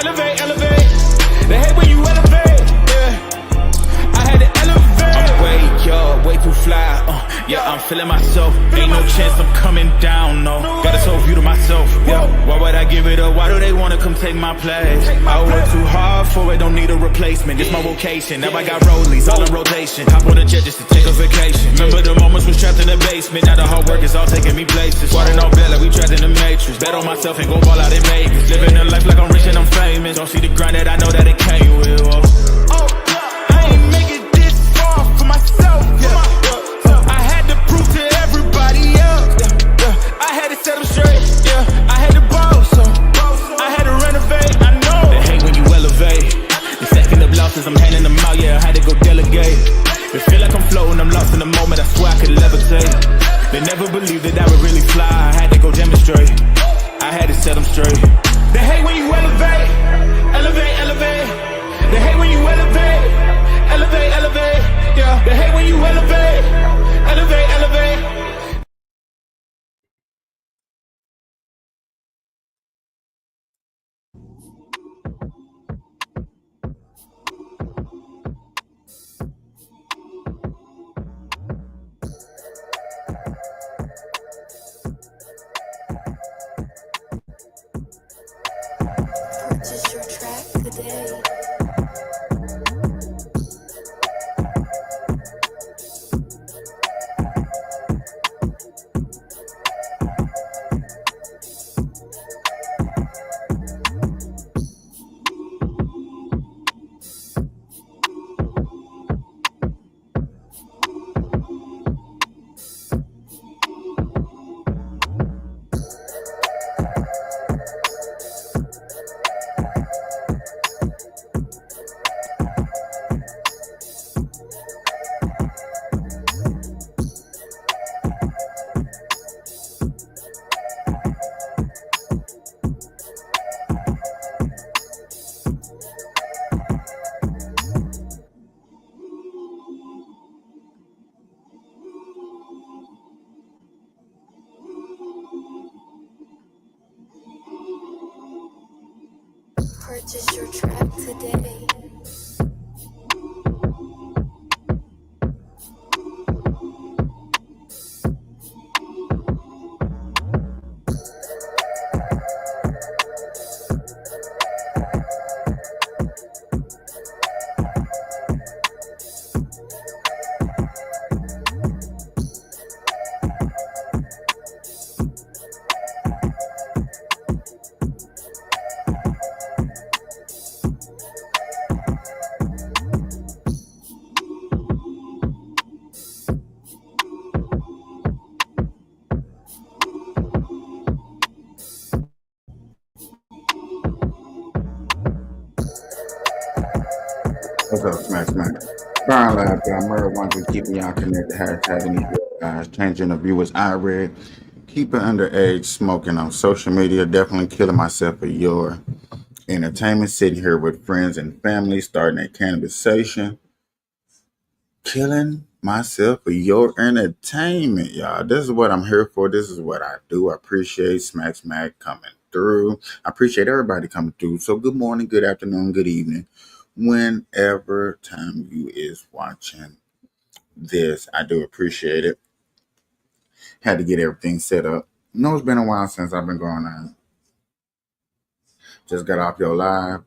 elevate, elevate. They hate when you elevate, yeah. I had to elevate. I'm way up, way too fly, yeah, I'm feeling myself. Ain't no chance I'm coming down, no. Got a soul view to myself, yeah. Why would I give it up? Why do they wanna come take my place? I work too hard for it, don't need a replacement. This my vocation, now I got rollies, all in rotation. Hop on a jet just to take a vacation. Remember the moments was trapped in the basement. Now the hard work is all taking me places. Water on bed like we trapped in the matrix. Bet on myself and go ball out in Vegas. Living a life like I'm rich and I'm famous. Don't see the grind that I know that it came with. I ain't make it this far for myself, yeah. I had to prove to everybody else, yeah. I had to set them straight, yeah. I had to boss, so I had to renovate, I know. They hate when you elevate. The second of losses, I'm handing them out, yeah. I had to go delegate. It feel like I'm floating, I'm lost in the moment. I swear I could levitate. They never believed that I would really fly. I had to go demonstrate. I had to set them straight. They hate when you elevate, elevate, elevate. They hate when you elevate, elevate, elevate. Yeah, they hate when you elevate, elevate, elevate. Purchase your track today. Purchase your track today. What's up, Smack Smack? Brian Lab, y'all. Murder one to keeping y'all connected. Hashtag any guys changing the viewers I read. Keeping underage smoking on social media. Definitely killing myself for your entertainment. Sitting here with friends and family, starting a conversation. Killing myself for your entertainment, y'all. This is what I'm here for. This is what I do. I appreciate Smack Smack coming through. I appreciate everybody coming through. So good morning, good afternoon, good evening. Whenever time you is watching this, I do appreciate it. Had to get everything set up. No, it's been a while since I've been going on. Just got off your live.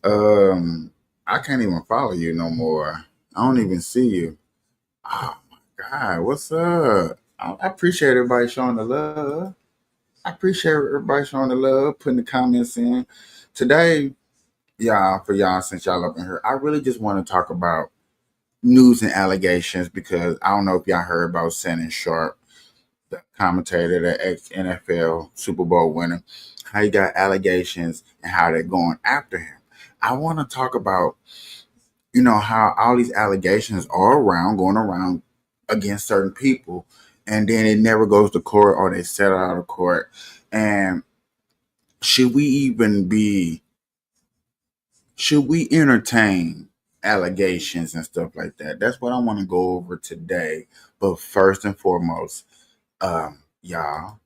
I can't even follow you no more. I don't even see you. Oh my God, what's up? I appreciate everybody showing the love. I appreciate everybody showing the love, putting the comments in. Today, y'all, for y'all, since y'all up in here, I really just want to talk about news and allegations because I don't know if y'all heard about Shannon Sharpe, the commentator, the ex-NFL Super Bowl winner, how he got allegations and how they're going after him. I want to talk about, how all these allegations are going around against certain people, and then it never goes to court or they settle out of court. And should we entertain allegations and stuff like that? That's what I want to go over today. But first and foremost, y'all,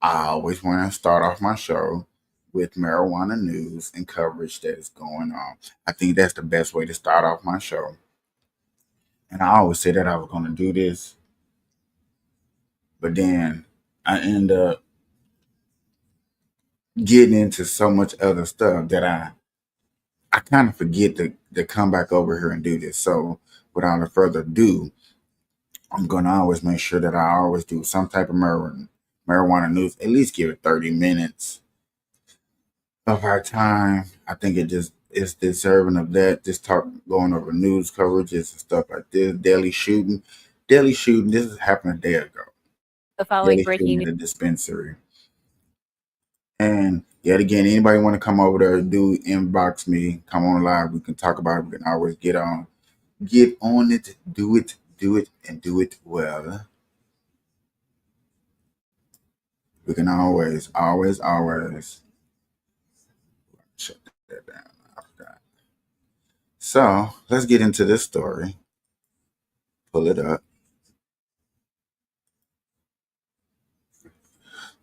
I always want to start off my show with marijuana news and coverage that is going on. I think that's the best way to start off my show. And I always said that I was going to do this, but then I end up getting into so much other stuff that I kind of forget to come back over here and do this. So without further ado, I'm going to always make sure that I always do some type of marijuana news, at least give it 30 minutes of our time. I think it just is deserving of that. Just going over news coverages and stuff like this. Daily shooting. This happened a day ago. The following Daily breaking shooting at a dispensary. And yet again, anybody want to come over there, do inbox me, come on live. We can talk about it. We can always get on it, do it, and do it well. We can always shut that down. I forgot. So let's get into this story. Pull it up.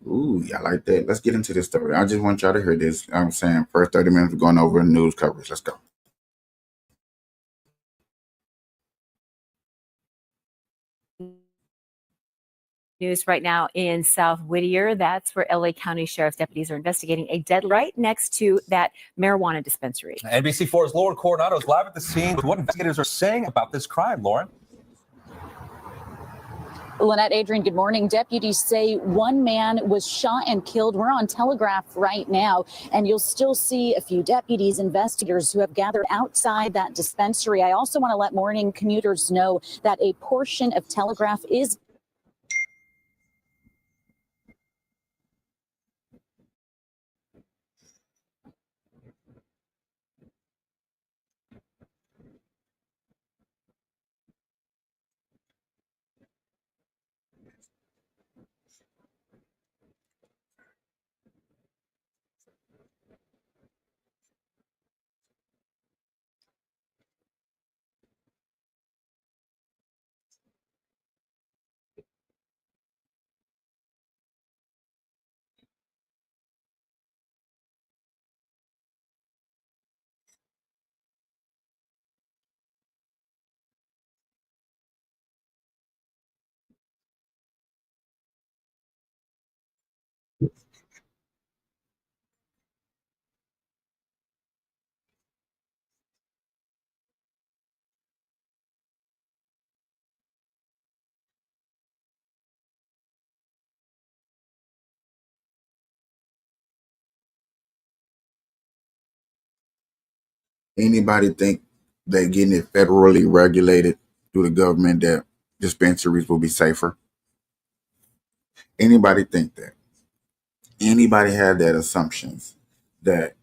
Ooh, yeah, I like that. Let's get into this story. I just want y'all to hear this. I'm saying first 30 minutes we're going over news coverage. Let's go. news right now in South Whittier. That's where LA County Sheriff's deputies are investigating a dead right next to that marijuana dispensary. NBC4's Lauren Coronado is live at the scene with what investigators are saying about this crime. Lauren. Lynette, Adrian, good morning. Deputies say one man was shot and killed. We're on Telegraph right now, and you'll still see a few deputies, investigators who have gathered outside that dispensary. I also want to let morning commuters know that a portion of Telegraph is Anybody think that getting it federally regulated through the government that dispensaries will be safer? Anybody think that? Anybody have that assumptions that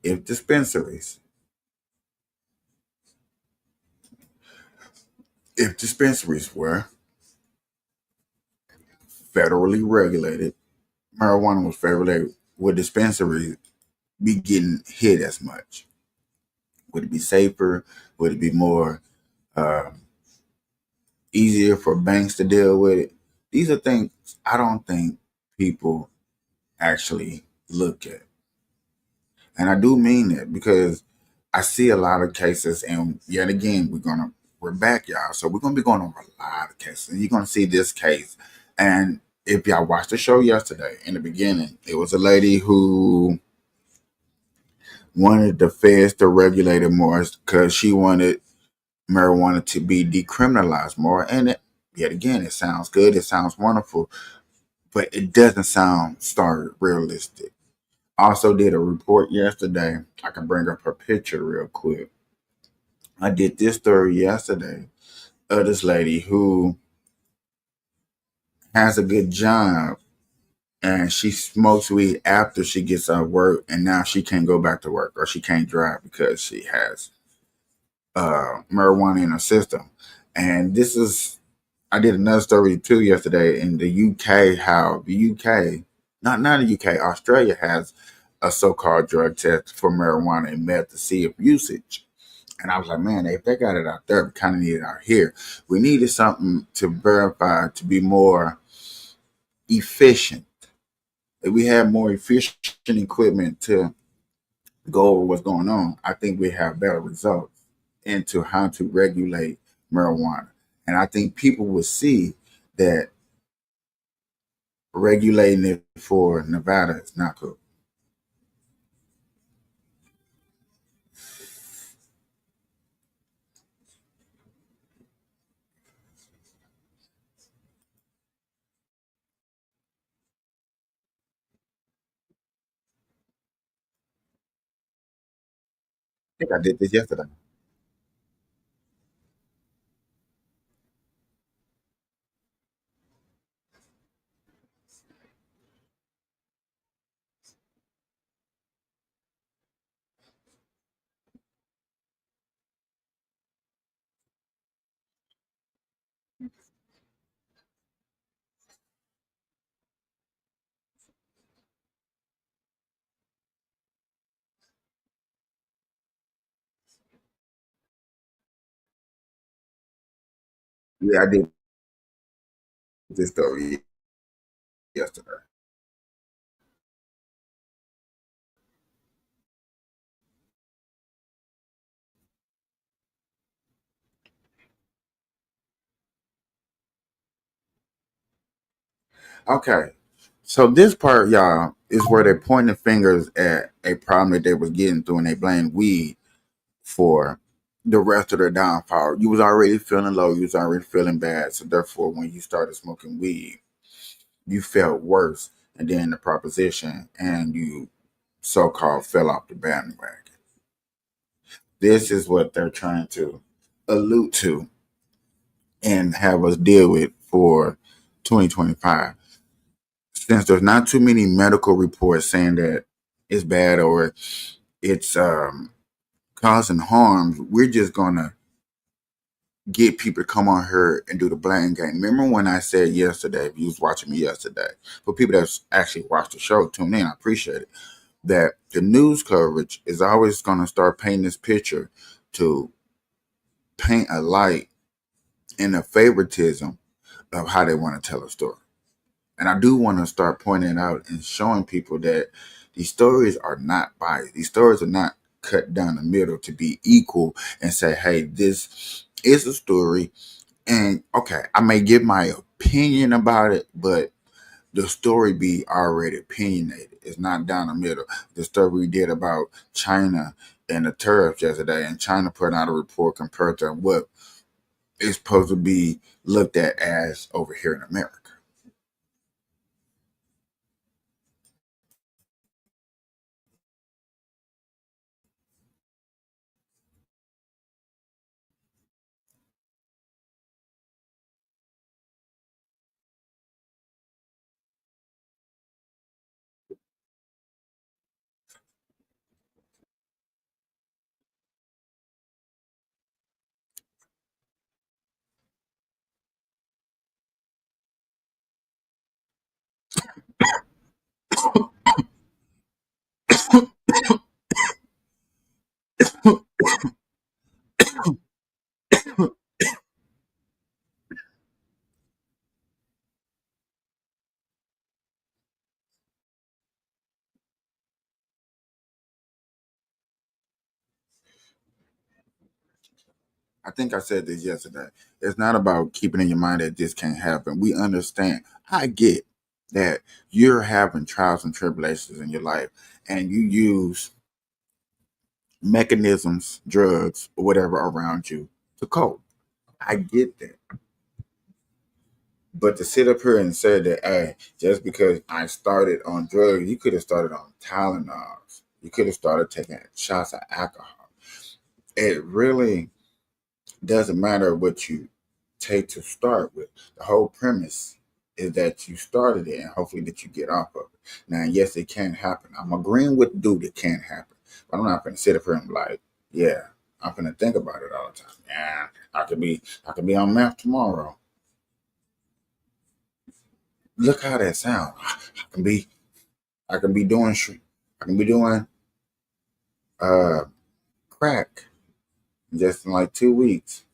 if dispensaries were federally regulated, marijuana was federally regulated, would dispensaries be getting hit as much? Would it be safer? Would it be more easier for banks to deal with it? These are things I don't think people actually look at. And I do mean that because I see a lot of cases, and yet again, we're back, y'all. So we're gonna be going over a lot of cases. And you're gonna see this case. And if y'all watched the show yesterday, in the beginning, it was a lady who wanted the feds to regulate it more because she wanted marijuana to be decriminalized more. And yet again, it sounds good, it sounds wonderful, but it doesn't sound realistic. Also did a report yesterday. I can bring up her picture real quick. I did this story yesterday of this lady who has a good job and she smokes weed after she gets out of work, and now she can't go back to work or she can't drive because she has marijuana in her system. And I did another story too yesterday in the UK, how the UK, not the UK, Australia has a so-called drug test for marijuana and meth to see if usage. And I was like, man, if they got it out there, we kind of need it out here. We needed something to verify to be more efficient. if we had more efficient equipment to go over what's going on, I think we have better results into how to regulate marijuana. And I think people will see that regulating it for Nevada is not cool. I think I did this yesterday. Yeah, I did this story yesterday. Okay. So this part, y'all, is where they're pointing fingers at a problem that they was getting through and they blame weed for the rest of their downfall. You was already feeling low, you was already feeling bad. So therefore when you started smoking weed, you felt worse and then the proposition and you so called fell off the bandwagon. This is what they're trying to allude to and have us deal with for 2025. Since there's not too many medical reports saying that it's bad or it's causing harm, we're just gonna get people to come on here and do the blame game. Remember when I said yesterday, if you was watching me yesterday, for people that's actually watched the show, tune in, I appreciate it, that the news coverage is always gonna start painting this picture to paint a light and a favoritism of how they want to tell a story. And I do want to start pointing out and showing people that these stories are not biased. These stories are not cut down the middle to be equal and say, hey, this is a story. And okay, I may give my opinion about it, but the story be already opinionated. It's not down the middle. The story we did about China and the tariffs yesterday, and China put out a report compared to what is supposed to be looked at as over here in America. I think I said this yesterday. It's not about keeping in your mind that this can't happen. We understand. I get that you're having trials and tribulations in your life and you use mechanisms, drugs, or whatever around you to cope. I get that. But to sit up here and say that, hey, just because I started on drugs, you could have started on Tylenols. You could have started taking shots of alcohol. It really doesn't matter what you take to start with. The whole premise is that you started it and hopefully that you get off of it. Now, yes, it can happen. I'm agreeing with the dude it can happen. But I'm not gonna sit up here and be like, yeah, I'm gonna think about it all the time. Yeah, I could be on meth tomorrow. Look how that sounds. I can be doing I can be doing uh crack just in like 2 weeks.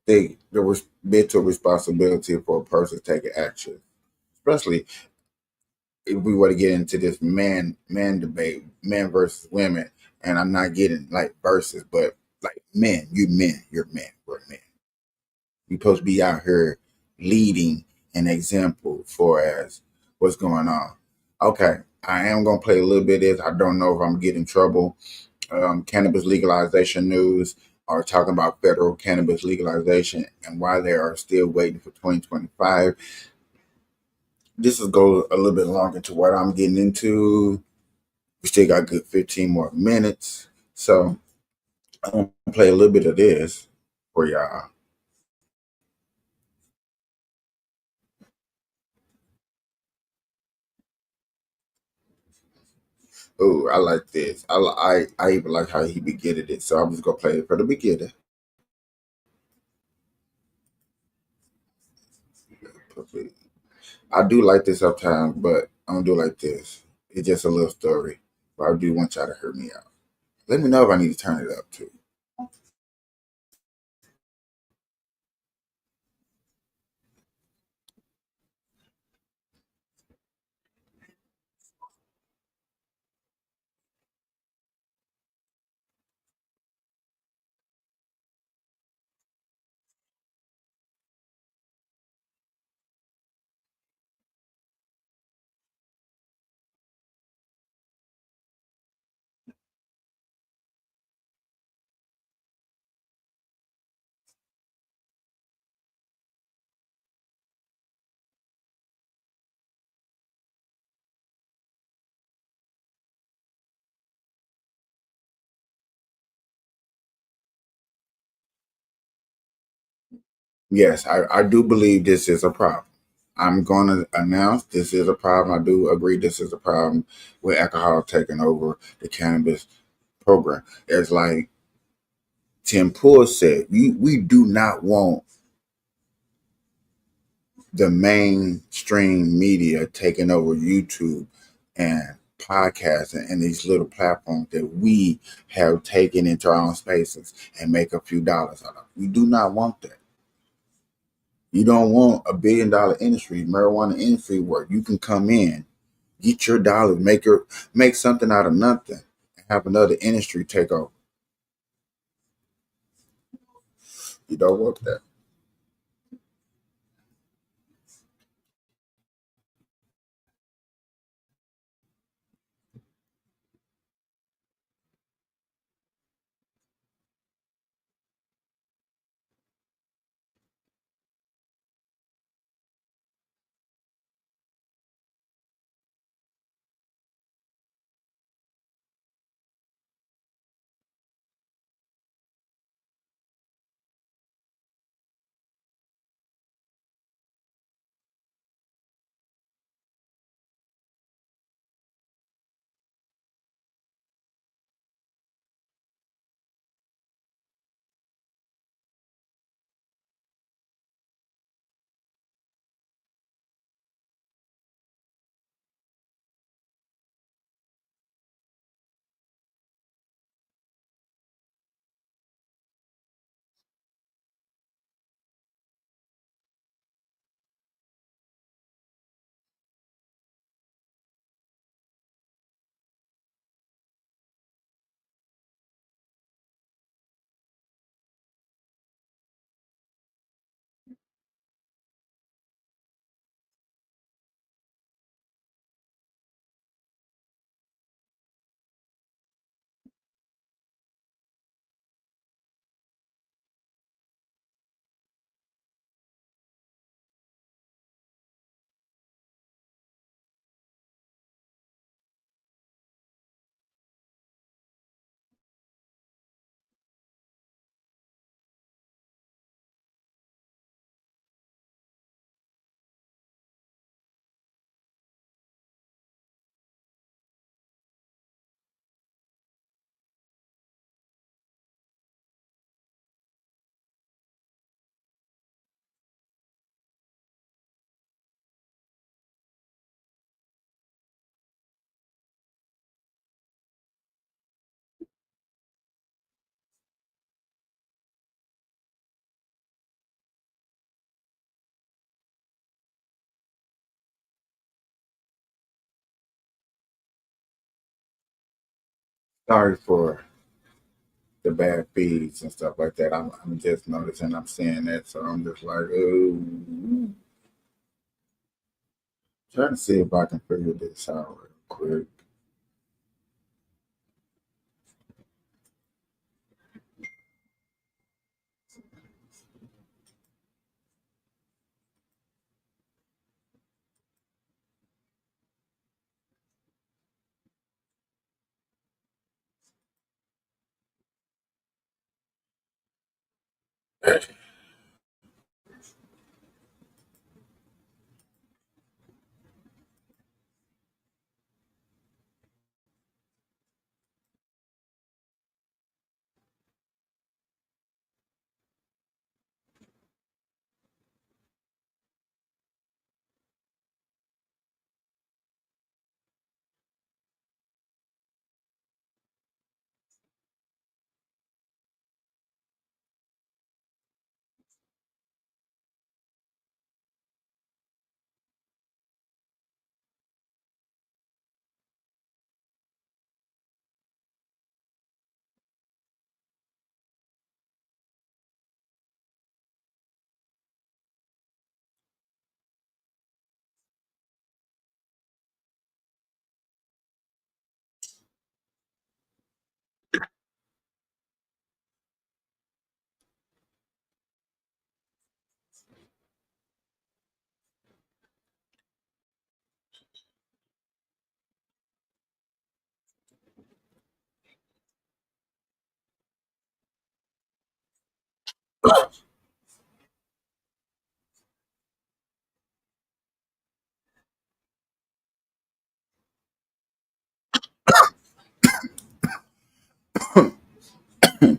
think there was mental responsibility for a person taking action, especially if we were to get into this man debate, men versus women, and I'm not getting like versus, but like men, you're men, we're men. You're supposed to be out here leading an example for as what's going on. Okay, I am gonna play a little bit of this. I don't know if I'm getting in trouble. Cannabis legalization news are talking about federal cannabis legalization and why they are still waiting for 2025. This will go a little bit longer to what I'm getting into. We still got a good 15 more minutes. So I'm going to play a little bit of this for y'all. Oh, I like this. I even like how he beginning it. So I'm just going to play it for the beginning. I do like this sometimes, but I don't do it like this. It's just a little story. But I do want y'all to hear me out. Let me know if I need to turn it up too. Yes, I do believe this is a problem. I'm going to announce this is a problem. I do agree this is a problem with alcohol taking over the cannabis program. It's like Tim Pool said, we do not want the mainstream media taking over YouTube and podcasting and these little platforms that we have taken into our own spaces and make a few dollars out of. We do not want that. You don't want a $1 billion industry, marijuana industry, where you can come in, get your dollars, make something out of nothing, and have another industry take over. You don't want that. Sorry for the bad feeds and stuff like that. I'm just noticing I'm seeing that, so I'm just like, ooh. Trying to see if I can figure this out real quick.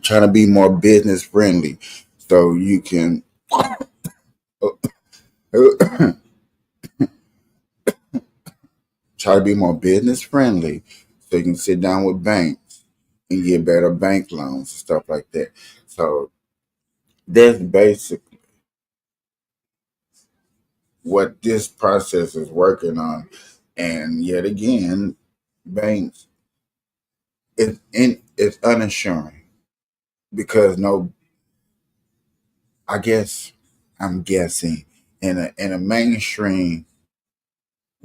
Trying to be more business friendly so you can try to be more business friendly so you can sit down with banks and get better bank loans and stuff like that. So that's basically what this process is working on. And yet again, banks it's unassuring because no, I guess I'm guessing in a mainstream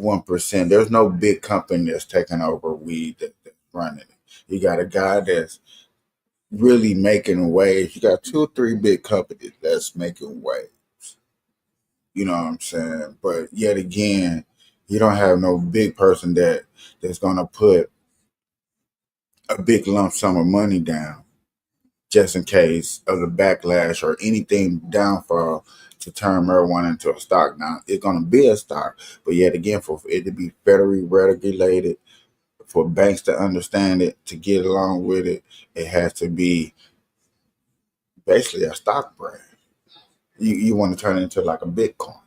1%, there's no big company that's taking over weed that's running it. You got a guy that's really making waves. You got two or three big companies that's making waves. You know what I'm saying? But yet again, you don't have no big person that's gonna put a big lump sum of money down just in case of the backlash or anything downfall to turn marijuana into a stock. Now it's gonna be a stock, but yet again, for it to be federally regulated, for banks to understand it, to get along with it, it has to be basically a stock brand. You want to turn it into like a Bitcoin.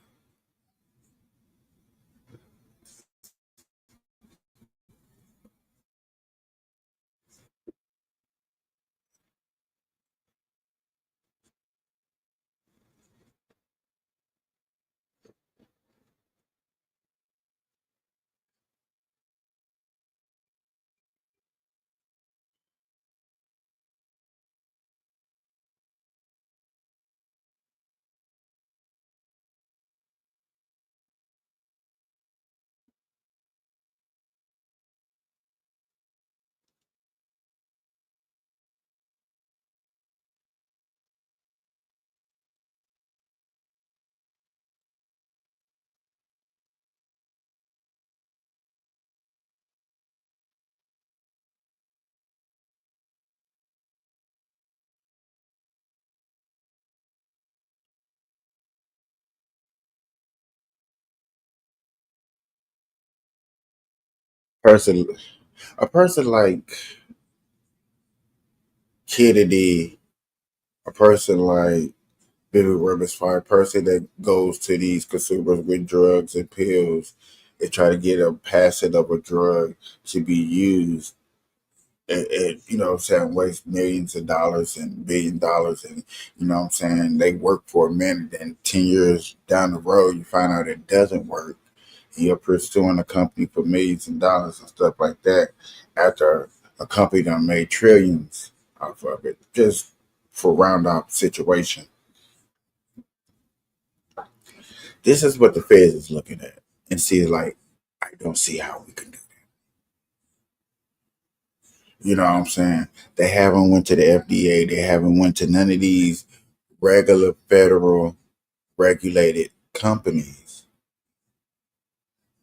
Person, a person like Kennedy, a person like Billy Rimsfire, a person that goes to these consumers with drugs and pills and try to get a passing of a drug to be used and you know what I'm saying, waste millions of dollars and $1 billion and you know what I'm saying, they work for a minute and 10 years down the road you find out it doesn't work. And you're pursuing a company for millions of dollars and stuff like that after a company that made trillions off of it, just for round up situation. This is what the Feds is looking at and see like, I don't see how we can do that. You know what I'm saying? They haven't went to the FDA. They haven't went to none of these regular federal regulated companies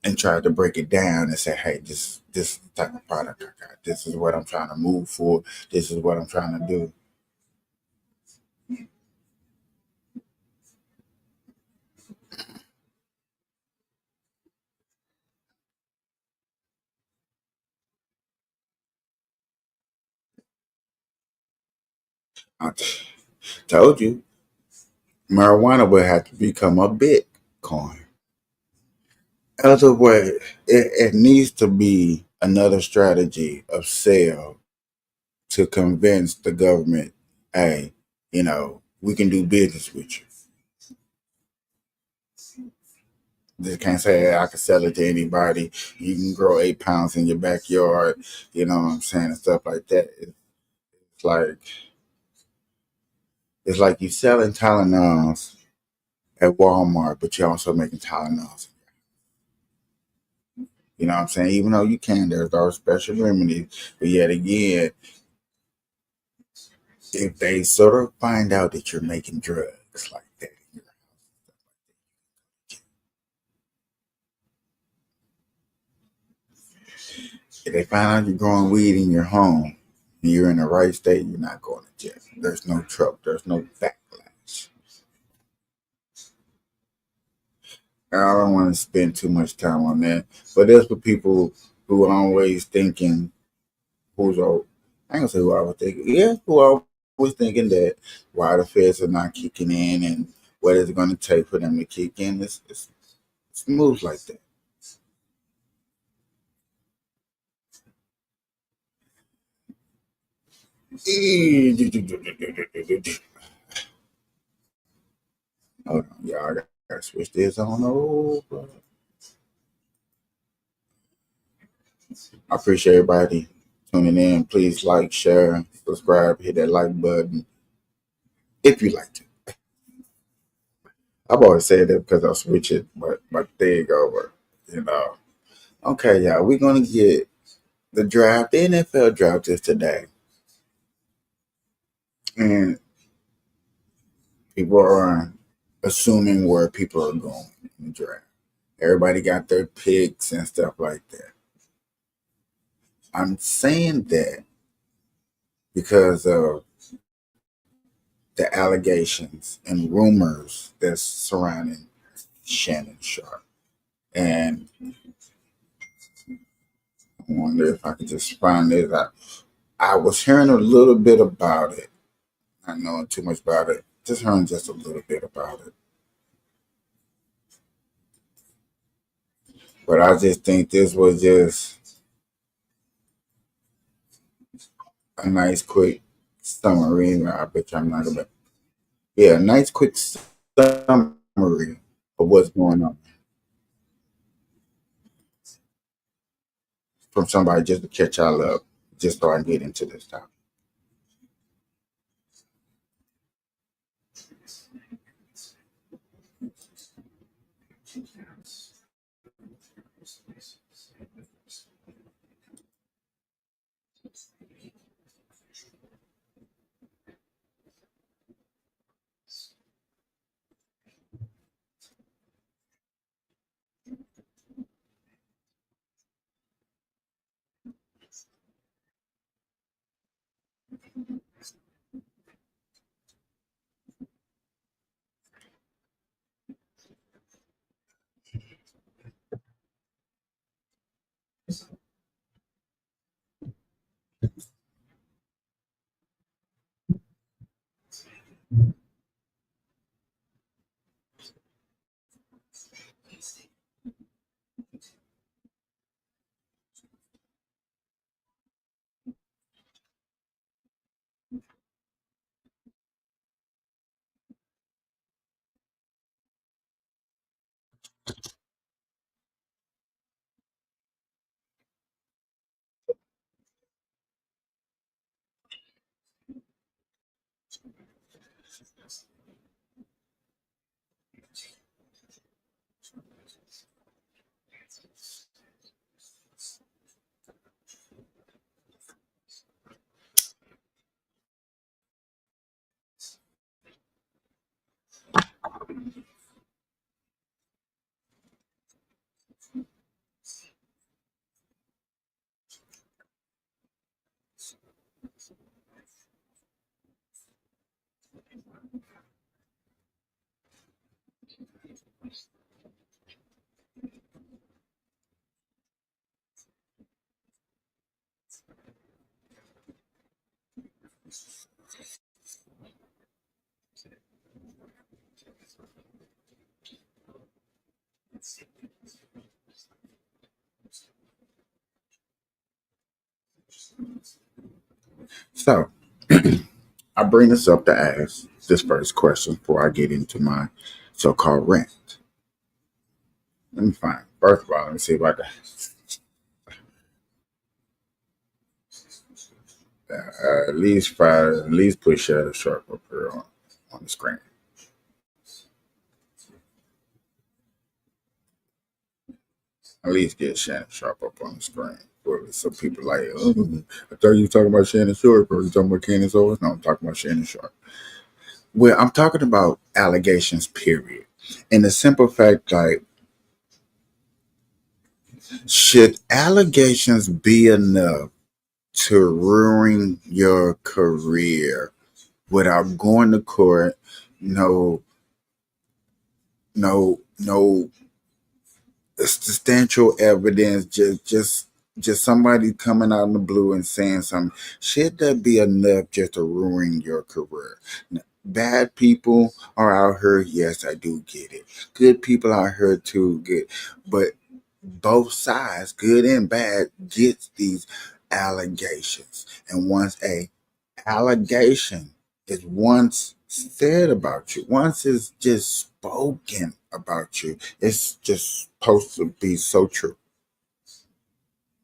and tried to break it down and say, hey, this type of product I got. This is what I'm trying to move for. This is what I'm trying to do. I told you, marijuana would have to become a Bitcoin. Otherwise, it needs to be another strategy of sale to convince the government, hey, we can do business with you. Just can't say, hey, I can sell it to anybody. You can grow 8 pounds in your backyard, you know what I'm saying, and stuff like that. It's like you selling Tylenols at Walmart, but you're also making Tylenols. You know what I'm saying? Even though you can, there's those special remedies. But yet again, if they sort of find out that you're making drugs like that, if they find out you're growing weed in your home and you're in the right state, you're not going to jail. There's no trouble. There's no backlash. I don't want to spend too much time on that. But there's for people who are always thinking, who's all, I ain't gonna say who I was thinking. Yeah, who are always thinking that why the feds are not kicking in and what is it going to take for them to kick in. It's moves like that. Hold on, y'all. I gotta switch this on over. I appreciate everybody tuning in. Please like, share, subscribe, hit that like button if you like it. I've always said that because I'll switch it, but my thing over, you know. Okay, y'all, we're gonna get the draft. The NFL draft is today, and people are assuming where people are going in the draft. Everybody got their picks and stuff like that. I'm saying that because of the allegations and rumors that's surrounding Shannon Sharp. And I wonder if I could just find it out. I was hearing a little bit about it, not knowing too much about it, just hearing just a little bit about it. But I just think this was just a nice, quick summary. I bet you I'm not gonna. Yeah, a nice, quick summary of what's going on from somebody just to catch y'all up, just so I can get into this topic. So I bring this up to ask this first question before I get into my so-called rant. Let me find. First of all, let me see if I can at least put Shadow Sharp up here on the screen. At least get Shannon Sharp up on the screen. For some people like, oh, I thought you were talking about Shannon Sharp, or you talking about Candace Owens? No, I'm talking about Shannon Sharp. Well, I'm talking about allegations, period. And the simple fact, like, should allegations be enough to ruin your career without going to court? No substantial evidence, just somebody coming out in the blue and saying something. Should that be enough just to ruin your career? Bad people are out here. Yes, I do get it. Good people out here too. Good, but both sides, good and bad, gets these allegations. And once a allegation is once said about you, once it's just spoken about you, it's just supposed to be so true.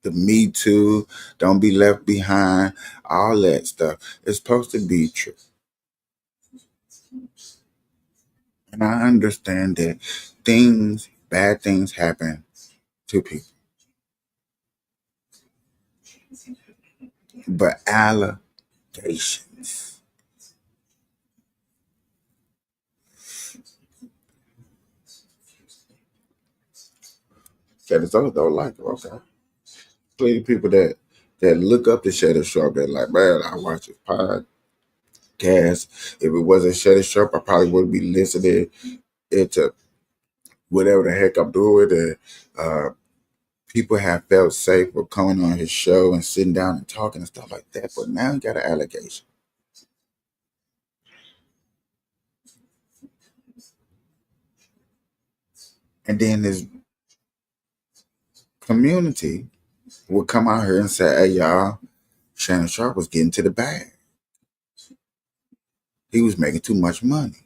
The Me Too, Don't Be Left Behind, all that stuff, it's supposed to be true. And I understand that bad things happen to people. But allegations. Shadow Sharp don't like it, okay. Plenty of people that look up to Shadow Sharp, that like, man, I watch his podcast. If it wasn't Shadow Sharp, I probably wouldn't be listening into whatever the heck I'm doing. And people have felt safe with coming on his show and sitting down and talking and stuff like that. But now he got an allegation. And then his community would come out here and say, hey, y'all, Shannon Sharp was getting to the bag. He was making too much money.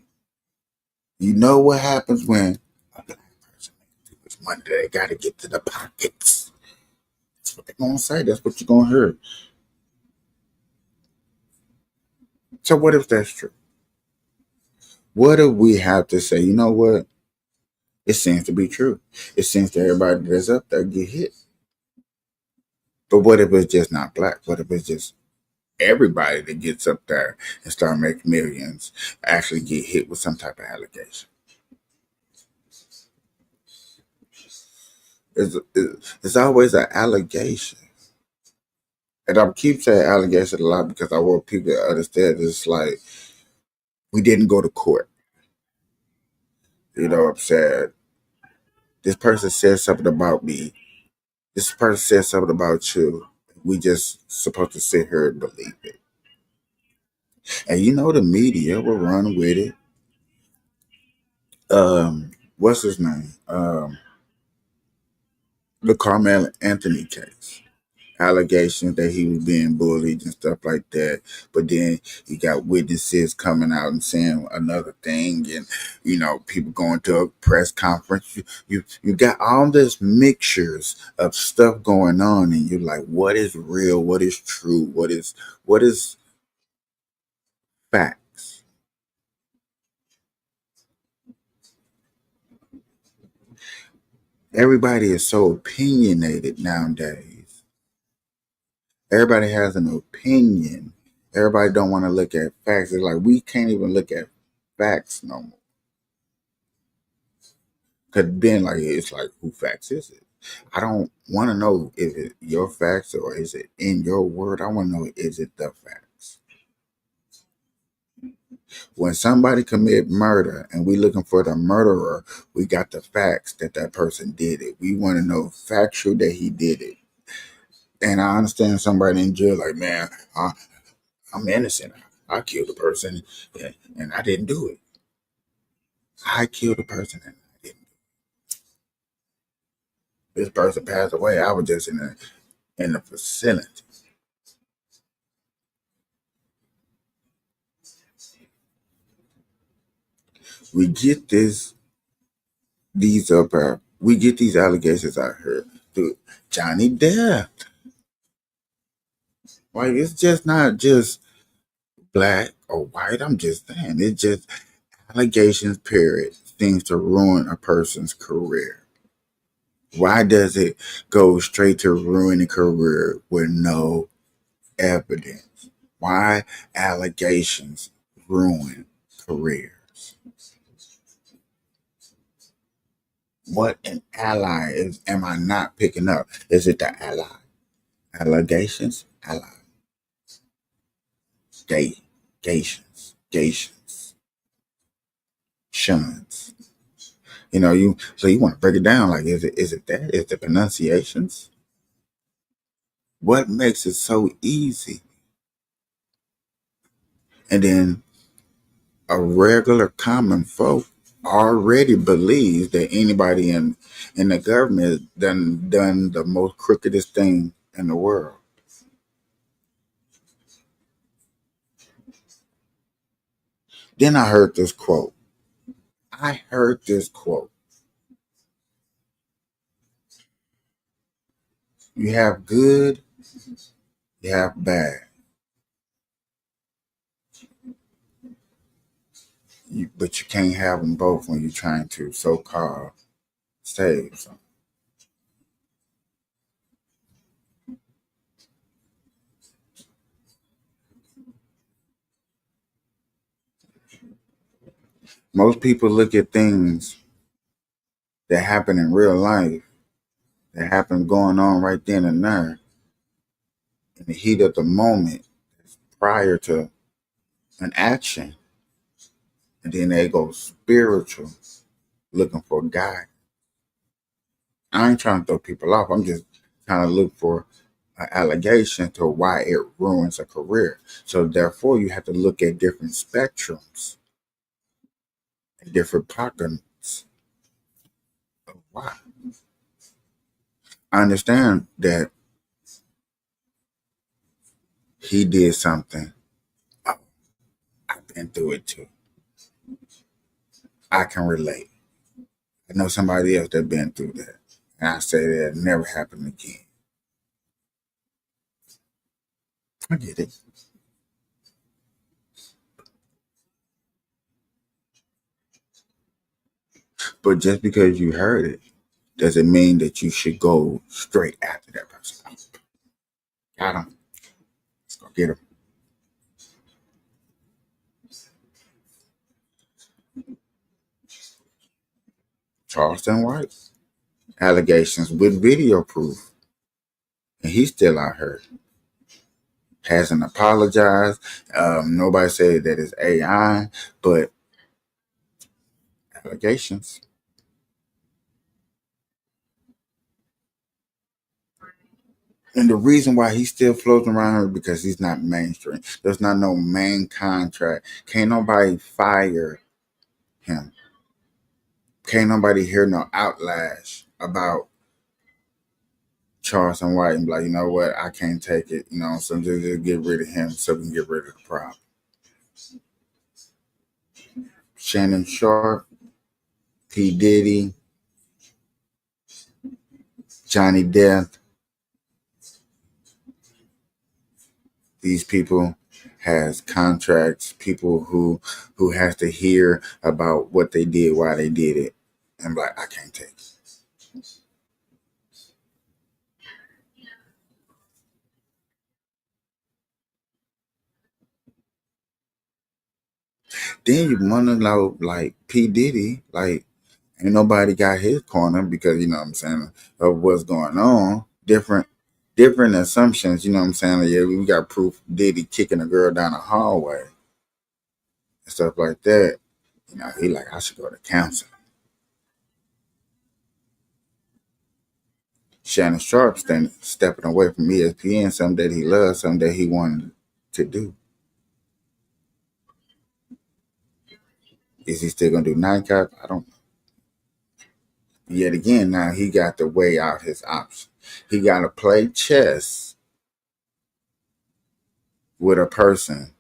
You know what happens when a black person makes too much money? They got to get to the pockets. That's what they're going to say. That's what you're going to hear. So what if that's true? What if we have to say, you know what? It seems to be true. It seems that everybody that's up there get hit. But what if it's just not black? What if it's just everybody that gets up there and start making millions actually get hit with some type of allegation? It's always an allegation. And I keep saying allegation a lot because I want people to understand it's like we didn't go to court. You know what I'm saying? This person said something about me. This person said something about you. We just supposed to sit here and believe it. And you know the media will run with it. What's his name? The Carmelo Anthony case. Allegations that he was being bullied and stuff like that. But then you got witnesses coming out and saying another thing, and you know, people going to a press conference. You got all this mixtures of stuff going on, and you're like, what is real? What is true? What is facts? Everybody is so opinionated nowadays. Everybody has an opinion. Everybody don't want to look at facts. It's like we can't even look at facts no more. Cause then, like, it's like, who facts is it? I don't want to know if it your facts or is it in your word. I want to know, is it the facts? When somebody commit murder and we looking for the murderer, we got the facts that person did it. We want to know factual that he did it. And I understand somebody in jail like, man, I'm innocent. I killed a person and I didn't do it. I killed a person and I didn't. this person passed away. I was just in the vicinity. We get we get these allegations out here through Johnny Depp. Like, it's just not just black or white. I'm just saying, it's just allegations, period, seems to ruin a person's career. Why does it go straight to ruining a career with no evidence? Why allegations ruin careers? What an ally am I not picking up? Is it the ally? Allegations? Ally. Gations. Shuns. You know, so you want to break it down, like, is it that? Is the pronunciations? What makes it so easy? And then a regular common folk already believes that anybody in the government done the most crookedest thing in the world. Then I heard this quote. You have good, you have bad. But you can't have them both when you're trying to so-called save something. Most people look at things that happen in real life, that happen going on right then and there, in the heat of the moment, prior to an action, and then they go spiritual, looking for God. I ain't trying to throw people off. I'm just trying to look for an allegation to why it ruins a career. So therefore, you have to look at different spectrums, different pockets of why. I understand that he did something. Oh, I've been through it too. I can relate. I know somebody else that been through that. And I say that it'll never happen again. I get it. But just because you heard it doesn't mean that you should go straight after that person. Got him. Let's go get him. Charleston White. Allegations with video proof. And he's still out here. Hasn't apologized. Nobody said that it's AI, but allegations. And the reason why he's still floating around here because he's not mainstream. There's not no main contract. Can't nobody fire him. Can't nobody hear no outlash about Charleston White and be like, you know what, I can't take it. You know, so just get rid of him so we can get rid of the problem. Shannon Sharpe, P. Diddy, Johnny Depp. These people has contracts, people who has to hear about what they did, why they did it, and be like, I can't take it. Then you wanna know, like, P. Diddy, like, ain't nobody got his corner because, you know what I'm saying, of what's going on. Different assumptions, you know what I'm saying? Like, yeah, we got proof Diddy kicking a girl down the hallway and stuff like that. You know, he like, I should go to counseling. Shannon Sharpe stepping away from ESPN, something that he loves, something that he wanted to do. Is he still gonna do Nightcap? I don't know. Yet again, now he got to weigh out his options. He got to play chess with a person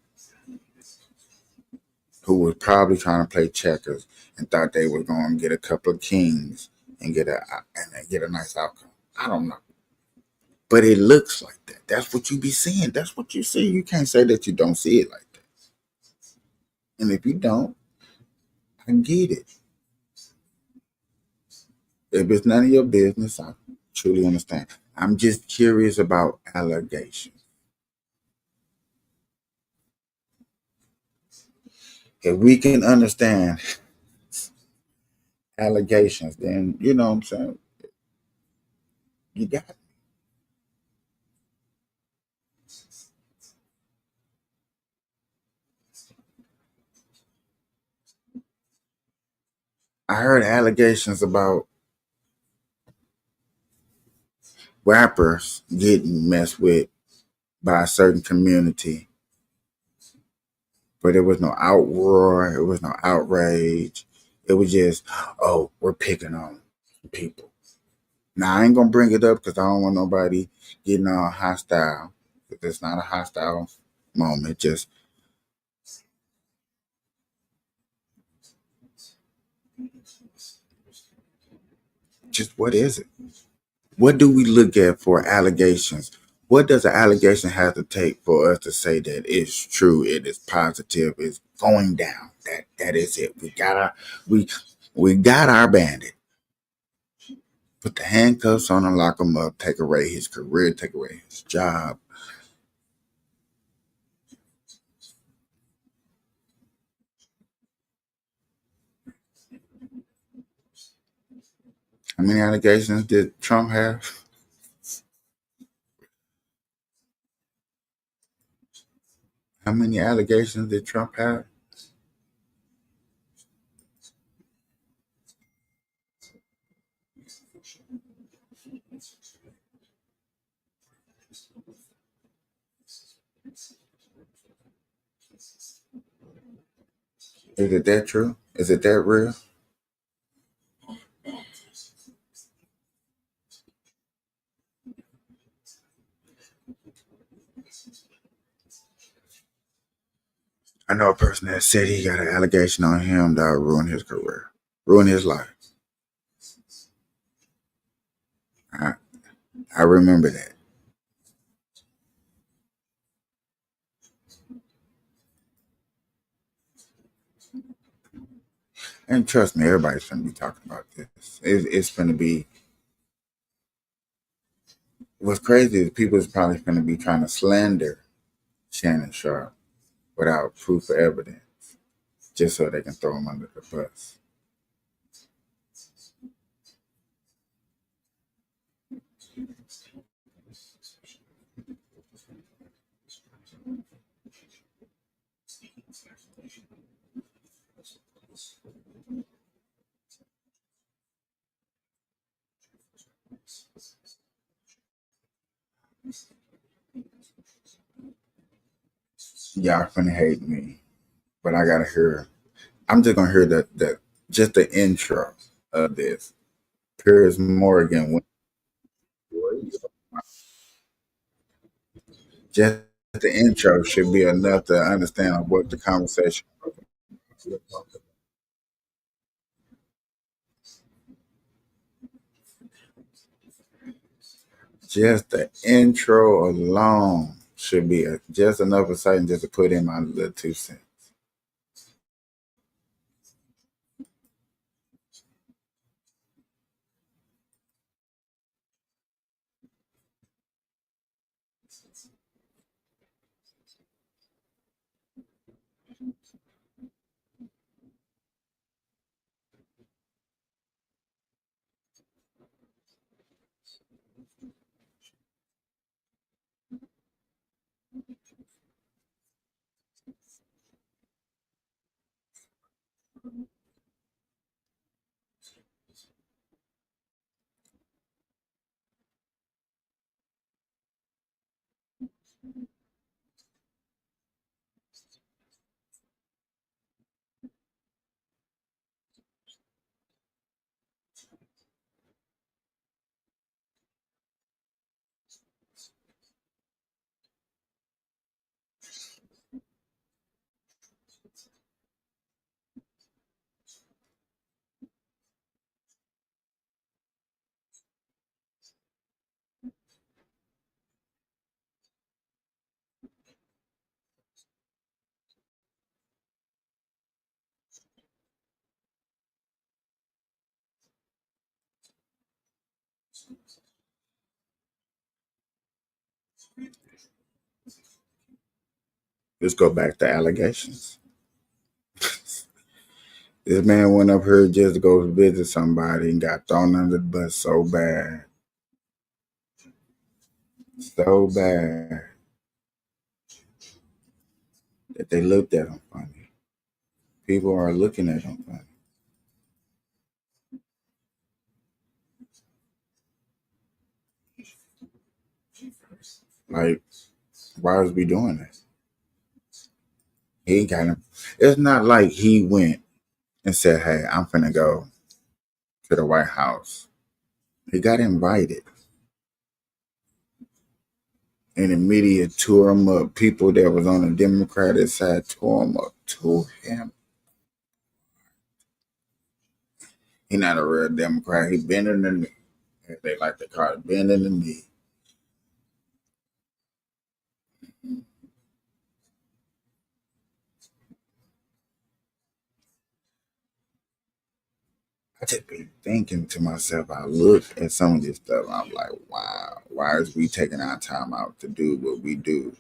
who was probably trying to play checkers and thought they were going to get a couple of kings and get a nice outcome. I don't know, but it looks like that. That's what you be seeing. That's what you see. You can't say that you don't see it like that. And if you don't, I get it. If it's none of your business, I truly understand. I'm just curious about allegations. If we can understand allegations, then you know what I'm saying. You got it. I heard allegations about rappers getting messed with by a certain community, but there was no outroar, it was no outrage. It was just, oh, we're picking on people. Now I ain't gonna bring it up because I don't want nobody getting all hostile. It's not a hostile moment. Just what is it? What do we look at for allegations? What does an allegation have to take for us to say that it's true, it is positive, it's going down? That is it. We got our bandit. Put the handcuffs on him, lock him up, take away his career, take away his job. How many allegations did Trump have? How many allegations did Trump have? Is it that true? Is it that real? I know a person that said he got an allegation on him that would ruin his career, ruin his life. I, I remember that. And trust me, everybody's going to be talking about this. It's going to be, what's crazy is people is probably going to be trying to slander Shannon Sharp without proof or evidence, just so they can throw him under the bus. Y'all finna hate me, but I gotta hear. I'm just gonna hear that just the intro of this. Piers Morgan. Just the intro should be enough to understand what the conversation. Just the intro alone should be just enough exciting just to put in my little 2 cents. Let's go back to allegations. This man went up here just to go visit somebody and got thrown under the bus so bad. So bad that they looked at him funny. People are looking at him funny. Like, why is we doing this? He got him. It's not like he went and said, hey, I'm finna go to the White House. He got invited. And the media tore him up. People that was on the Democratic side tore him up to him. He not a real Democrat. He bending the knee. As they like to call it, bending the knee. I just be thinking to myself, I look at some of this stuff, I'm like, wow, why is we taking our time out to do what we do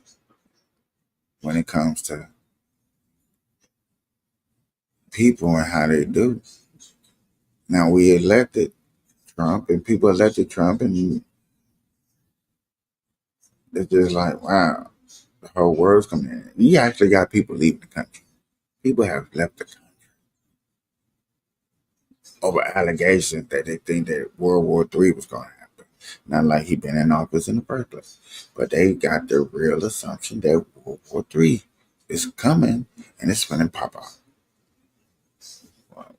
when it comes to people and how they do? Now, we elected Trump, and people elected Trump, and it's just like, wow, the whole world's coming in. You actually got people leaving the country. People have left the country over allegations that they think that World War III was going to happen. Not like he been in office in the first place. But they got the real assumption that World War III is coming and it's going to pop out. Wow.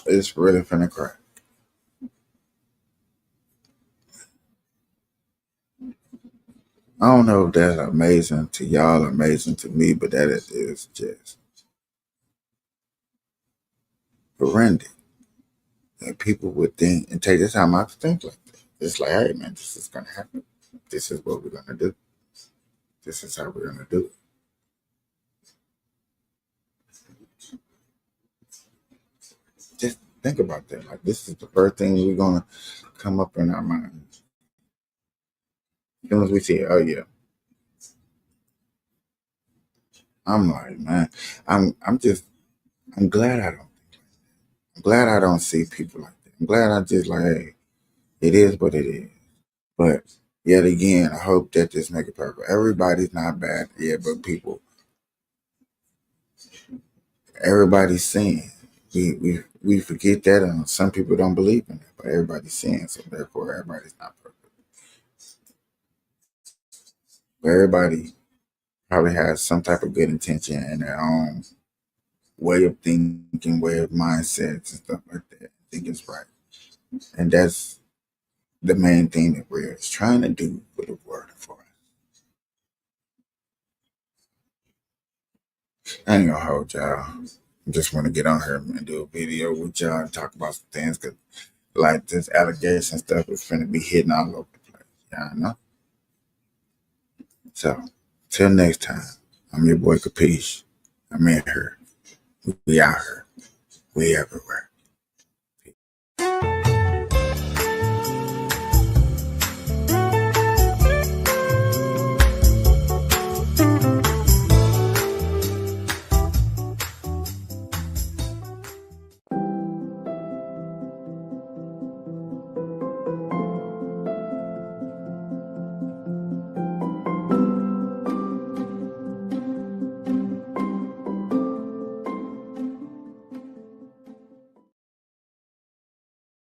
It's really finna crack. I don't know if that's amazing to y'all, amazing to me, but that is just horrendous. And people would think and take this time out to think like that. It's like, hey man, this is gonna happen. This is what we're gonna do. This is how we're gonna do it. Just think about that. Like, this is the first thing we're gonna come up in our minds. As soon as we see it, oh yeah. I'm like, man, I'm glad I don't. I'm glad I don't see people like that. I'm glad I just like, hey, it is what it is. But yet again, I hope that this make it perfect. Everybody's not bad, yeah, but people, everybody's sin. We forget that, and some people don't believe in it, but everybody's sin, so therefore everybody's not perfect. But everybody probably has some type of good intention in their own way of thinking, way of mindsets and stuff like that. I think it's right. And that's the main thing that we're trying to do for the world and for us. I ain't gonna hold y'all. I just want to get on here and do a video with y'all and talk about some things, because like this allegation stuff is finna be hitting all over the place. Y'all know? So, till next time, I'm your boy Capiche. I'm in here. We out here. We everywhere.